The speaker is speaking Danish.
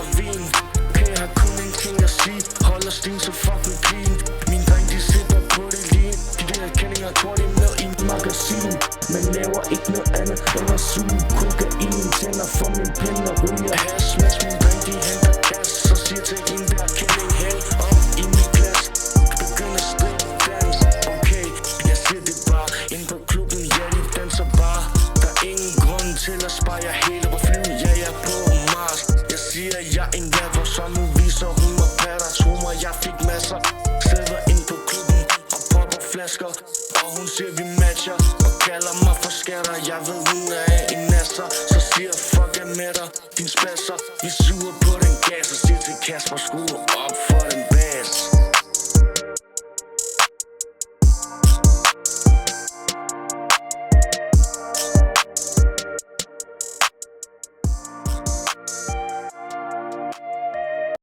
og vin. Okay, jeg har kun en ting at sige. Holder stin så fucking clean. Min dreng de sidder på det lige. De der kendinger går de ned i magasin. Men laver ikke noget andet end at suge kokain. Tænder for min pinde og ryger hash. Mens min dreng de henter gas. Så siger til en der kending held op i min klasse. Begynder at strikke dans. Okay, jeg siger det bare. Ind på klubben, ja de danser bare. Der er ingen grund til at spare. Jeg helt op og flyve, ja jeg er på Mars. Jeg siger jeg er en rapper, så nu viser hun mig patter. Tro mig, jeg fik masser. Sidder ind på klubben og popper flasker. Og hun siger vi matcher og kalder mig for skatter. Jeg ved hun er en nasser. Så siger fuck jeg med dig, din spasser. Vi suger på den gas og siger til Kasper skruer op for den bass.